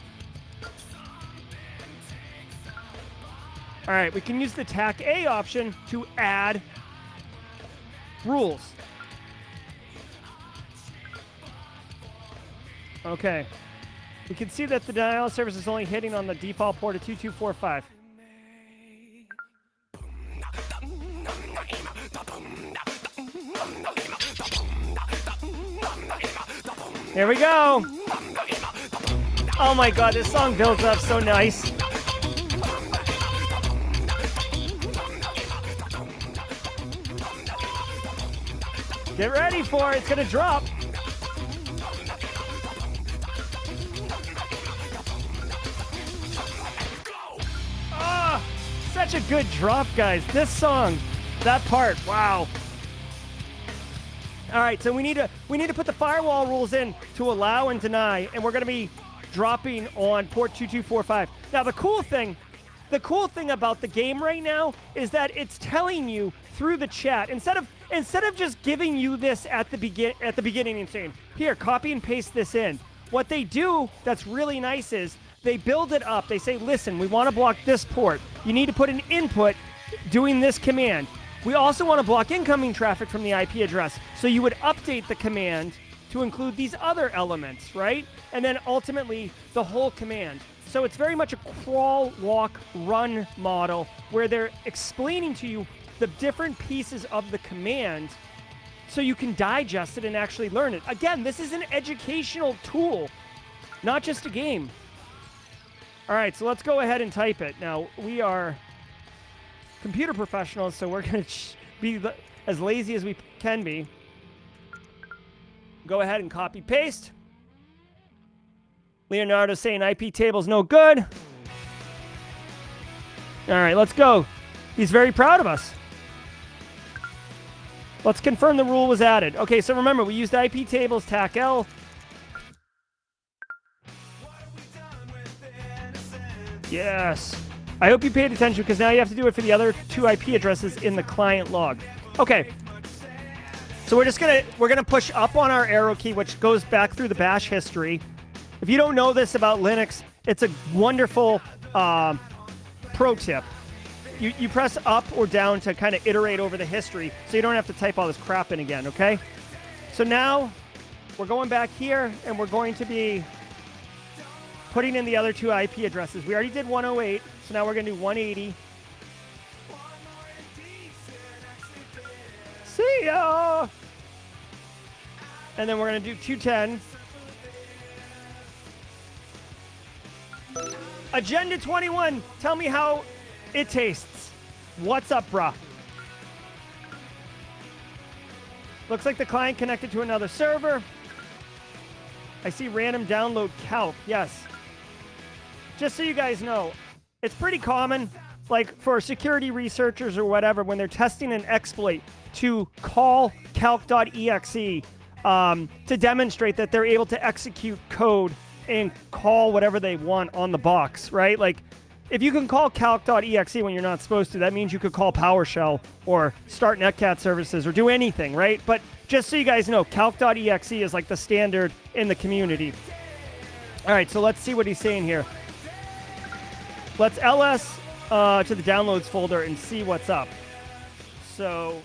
A: All right, we can use the TAC A option to add rules. Okay. We can see that the denial of service is only hitting on the default port of 2245. Here we go. Oh my God, this song builds up so nice. Get ready for it. It's going to drop. Oh, such a good drop, guys. This song, that part, wow. All right, so we need to put the firewall rules in to allow and deny, and we're going to be dropping on port 2245. Now, the cool thing about the game right now is that it's telling you through the chat, instead of just giving you this at the beginning and saying, here, copy and paste this in. What they do that's really nice is they build it up. They say, listen, we want to block this port. You need to put an input doing this command. We also want to block incoming traffic from the IP address. So you would update the command to include these other elements, right? And then ultimately the whole command. So it's very much a crawl, walk, run model where they're explaining to you the different pieces of the command so you can digest it and actually learn it. Again, this is an educational tool, not just a game. All right, so let's go ahead and type it. Now, we are computer professionals, so we're going to be as lazy as we can be. Go ahead and copy paste. Leonardo's saying IP table's no good. All right, let's go. He's very proud of us. Let's confirm the rule was added. Okay, so remember, we used IP tables, TAC L. Yes. I hope you paid attention because now you have to do it for the other 2 IP addresses in the client log. Okay. So we're gonna push up on our arrow key, which goes back through the bash history. If you don't know this about Linux, it's a wonderful pro tip. You press up or down to kind of iterate over the history so you don't have to type all this crap in again, okay? So now we're going back here and we're going to be putting in the other 2 IP addresses. We already did 108, so now we're going to do 180. See ya! And then we're going to do 210. Agenda 21, tell me how it tastes. What's up, brah? Looks like the client connected to another server. I see random download calc. Yes. Just so you guys know, it's pretty common, like for security researchers or whatever, when they're testing an exploit to call calc.exe to demonstrate that they're able to execute code and call whatever they want on the box, right? Like, if you can call calc.exe when you're not supposed to, that means you could call PowerShell or start netcat services or do anything, right? But just so you guys know, calc.exe is like the standard in the community. All right, so let's see what he's saying here. Let's ls to the downloads folder and see what's up. So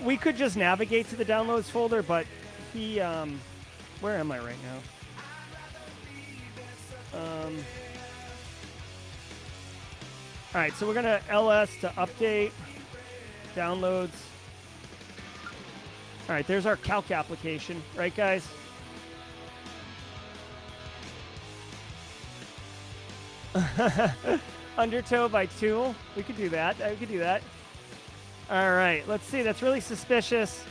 A: we could just navigate to the downloads folder, but he, where am I right now? All right, so we're gonna ls to update downloads. All right, there's our calc application, right, guys? Undertow by Tool. We could do that. We could do that. All right, let's see. That's really suspicious.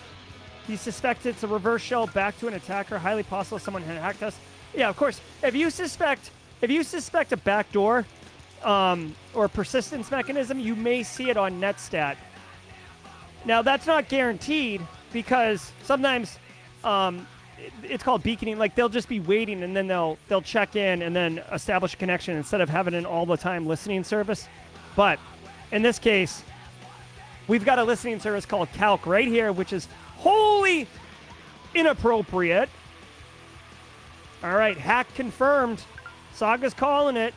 A: He suspected it's a reverse shell back to an attacker. Highly possible someone had hacked us. Yeah, of course. If you suspect a backdoor or persistence mechanism, you may see it on netstat. Now, that's not guaranteed because sometimes it's called beaconing. Like, they'll just be waiting and then they'll check in and then establish a connection instead of having an all-the-time listening service. But in this case, we've got a listening service called Calc right here, which is wholly inappropriate. All right, hack confirmed. Saga's calling it.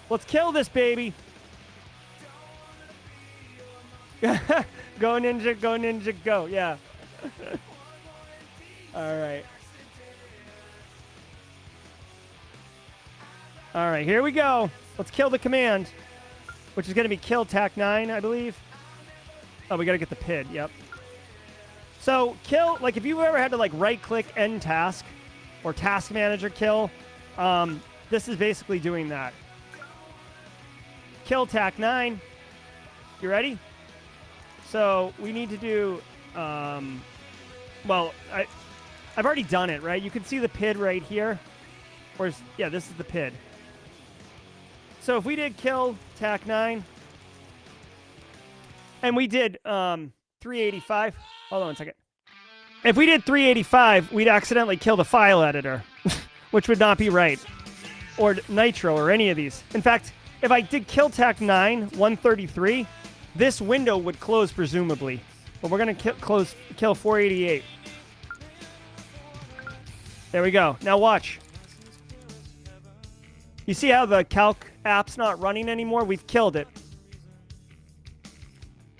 A: Let's kill this baby. Go ninja, go. Yeah. All right. All right, here we go. Let's kill the command, which is going to be kill TAC9, I believe. Oh, we got to get the PID. Yep. So kill, like if you've ever had to like right-click end task or task manager kill, this is basically doing that. Kill TAC9. You ready? So we need to do, well, I've already done it, right? You can see the PID right here. Yeah, this is the PID. So if we did kill TAC9, and we did 385. Hold on a second. If we did 385, we'd accidentally kill the file editor, which would not be right. Or Nitro or any of these. In fact, if I did kill TAC9 133, this window would close presumably. But we're going to kill 488. There we go. Now watch. You see how the calc app's not running anymore? We've killed it.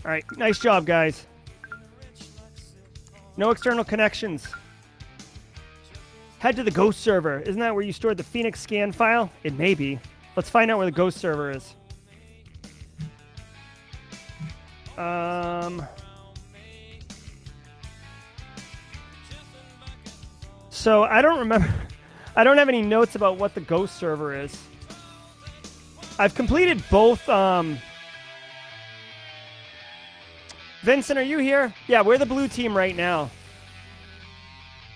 A: All right, nice job, guys. No external connections. Head to the ghost server. Isn't that where you stored the Phoenix scan file? It may be. Let's find out where the ghost server is. So I don't remember. I don't have any notes about what the ghost server is. I've completed both. Vincent, are you here? Yeah, we're the blue team right now.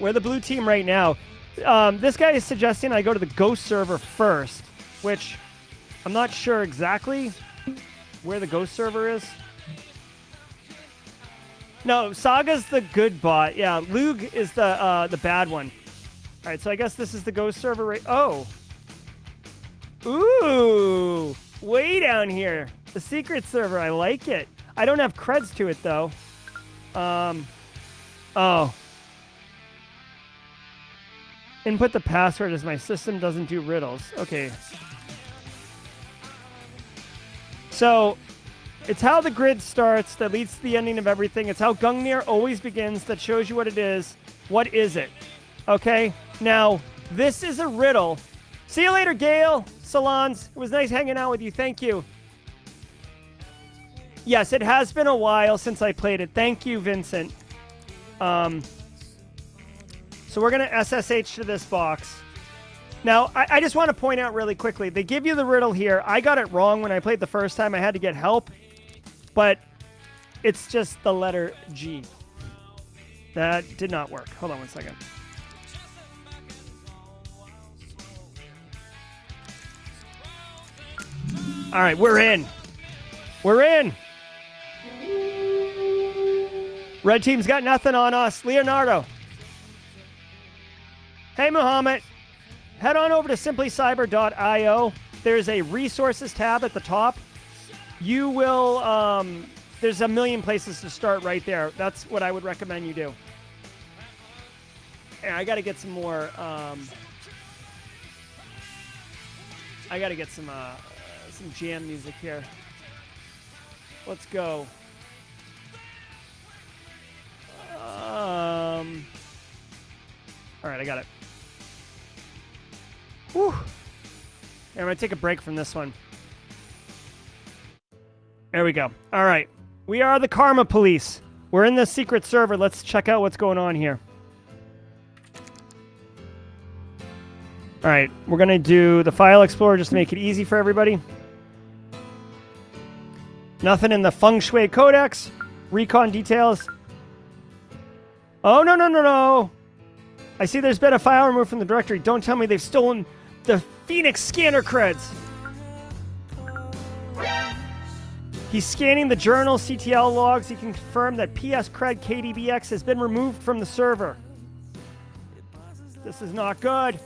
A: We're the blue team right now. This guy is suggesting I go to the ghost server first, which I'm not sure exactly where the ghost server is. No, Saga's the good bot. Yeah, Lug is the bad one. All right, so I guess this is the ghost server right... Oh. Ooh. Way down here. The secret server. I like it. I don't have creds to it, though. Oh. Input the password as my system doesn't do riddles. Okay. So, it's how the grid starts that leads to the ending of everything. It's how Gungnir always begins that shows you what it is. What is it? Okay? Now, this is a riddle. See you later, Gail. Salons. It was nice hanging out with you. Thank you. Yes, it has been a while since I played it. Thank you, Vincent. So we're going to SSH to this box. Now, I just want to point out really quickly. They give you the riddle here. I got it wrong when I played the first time. I had to get help. But it's just the letter G. That did not work. Hold on one second. All right, we're in. We're in. Red team's got nothing on us. Leonardo. Hey, Muhammad. Head on over to simplycyber.io. there's a resources tab at the top. You will, there's a million places to start right there. That's what I would recommend you do. And I got to get some more, I got to get some jam music here. Let's go. All right, I got it. Whew. I'm going to take a break from this one. There we go. All right. We are the Karma Police. We're in the secret server. Let's check out what's going on here. All right. We're going to do the File Explorer just to make it easy for everybody. Nothing in the Feng Shui Codex. Recon details. Oh, no, no, no, no. I see there's been a file removed from the directory. Don't tell me they've stolen the Phoenix scanner creds. He's scanning the journal CTL logs. He can confirm that PS Cred KDBX has been removed from the server. This is not good.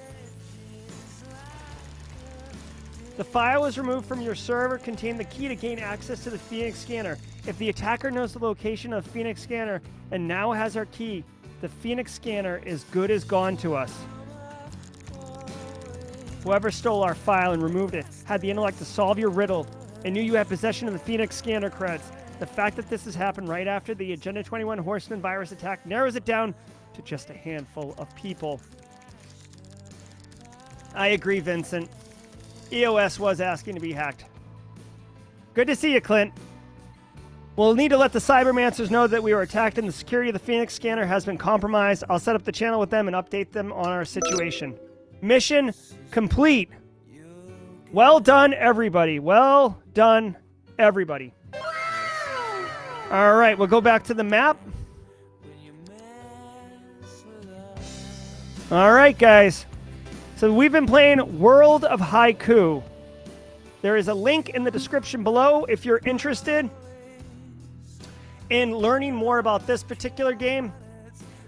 A: The file was removed from your server, contained the key to gain access to the Phoenix scanner. If the attacker knows the location of the Phoenix scanner and now has our key, the Phoenix scanner is good as gone to us. Whoever stole our file and removed it had the intellect to solve your riddle and knew you had possession of the Phoenix scanner creds. The fact that this has happened right after the Agenda 21 Horseman virus attack narrows it down to just a handful of people. I agree, Vincent. EOS was asking to be hacked. Good to see you, Clint. We'll need to let the Cybermancers know that we were attacked and the security of the Phoenix scanner has been compromised. I'll set up the channel with them and update them on our situation. Mission complete. Well done, everybody. Well done, everybody. All right, we'll go back to the map. All right, guys. So we've been playing World of Haiku. There is a link in the description below if you're interested in learning more about this particular game.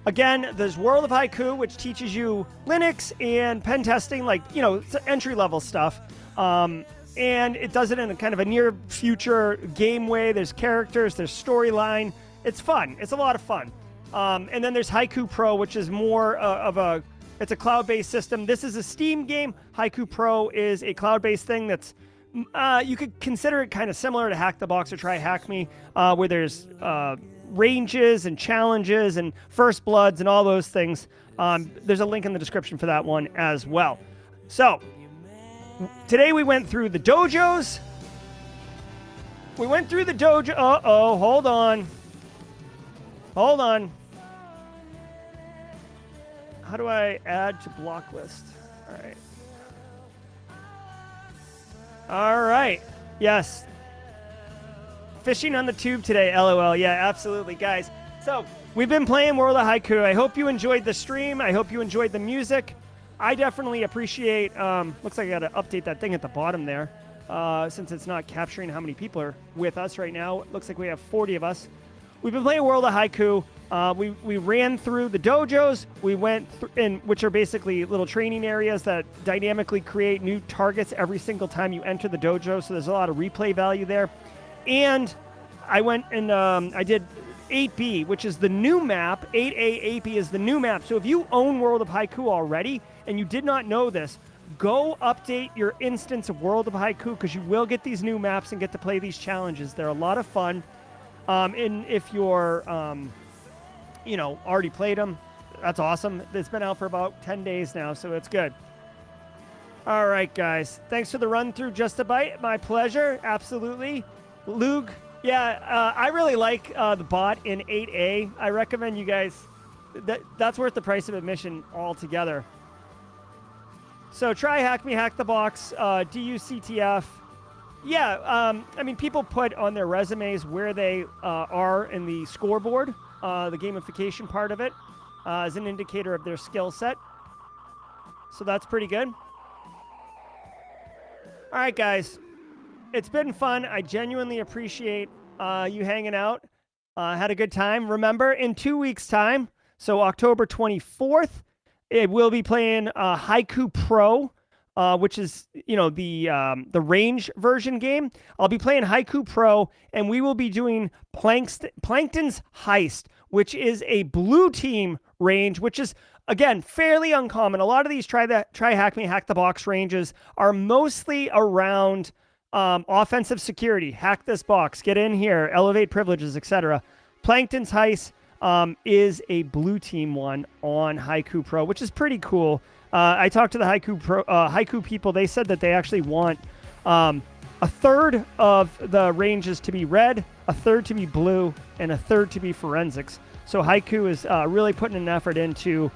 A: Again, there's World of Haiku, which teaches you Linux and pen testing, like, you know, entry-level stuff. And it does it in a kind of a near future game way. There's characters, there's storyline. It's fun. It's a lot of fun. And then there's Haiku Pro, which is more it's a cloud-based system. This is a Steam game. Haiku Pro is a cloud-based thing that's, you could consider it kind of similar to Hack the Box or Try Hack Me, where there's ranges and challenges and first bloods and all those things. There's a link in the description for that one as well. So, today we went through the dojos. We went through the dojo. Uh-oh, hold on. Hold on. How do I add to block list? All right. All right. Yes. Fishing on the tube today, LOL. Yeah, absolutely, guys. So, we've been playing World of Haiku. I hope you enjoyed the stream. I hope you enjoyed the music. I definitely appreciate, looks like I got to update that thing at the bottom there, since it's not capturing how many people are with us right now. It looks like we have 40 of us. We've been playing World of Haiku. We ran through the dojos. We went in, which are basically little training areas that dynamically create new targets every single time you enter the dojo. So there's a lot of replay value there. And I went and I did 8B, which is the new map. 8A, 8B is the new map. So if you own World of Haiku already and you did not know this, go update your instance of World of Haiku because you will get these new maps and get to play these challenges. They're a lot of fun. And if you're, you know, already played them, that's awesome. It's been out for about 10 days now, so it's good. All right, guys. Thanks for the run through, Just a Bite. My pleasure. Absolutely. Lug, yeah, I really like the bot in 8A. I recommend you guys. That's worth the price of admission altogether. So try Hack Me, Hack the Box, DUCTF. Yeah, I mean, people put on their resumes where they are in the scoreboard, the gamification part of it, as an indicator of their skill set. So that's pretty good. All right, guys. It's been fun. I genuinely appreciate you hanging out. Had a good time. Remember, in 2 weeks' time, so October 24th, it will be playing Haiku Pro. which is the range version game. I'll be playing Haiku Pro, and we will be doing Plankton's Heist, which is a blue team range, which is again fairly uncommon. A lot of these try hack me, hack the box ranges are mostly around offensive security. Hack this box, get in here, elevate privileges, etc. Plankton's Heist is a blue team one on Haiku Pro, which is pretty cool. I talked to the Haiku people. They said that they actually want a third of the ranges to be red, a third to be blue, and a third to be forensics. So Haiku is really putting an effort into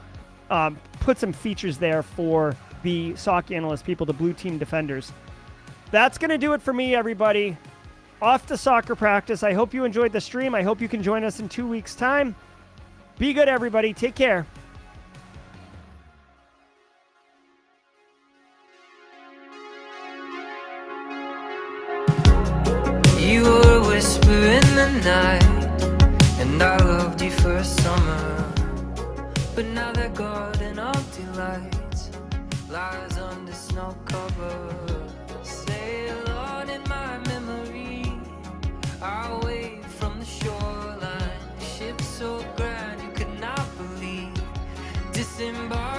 A: put some features there for the SOC analyst people, the blue team defenders. That's going to do it for me, everybody. Off to soccer practice. I hope you enjoyed the stream. I hope you can join us in 2 weeks' time. Be good, everybody. Take care.
E: You were a whisper in the night, and I loved you for a summer. But now that garden of delight lies under snow cover. Sail on in my memory, away from the shoreline. Ship so grand you could not believe. Disembark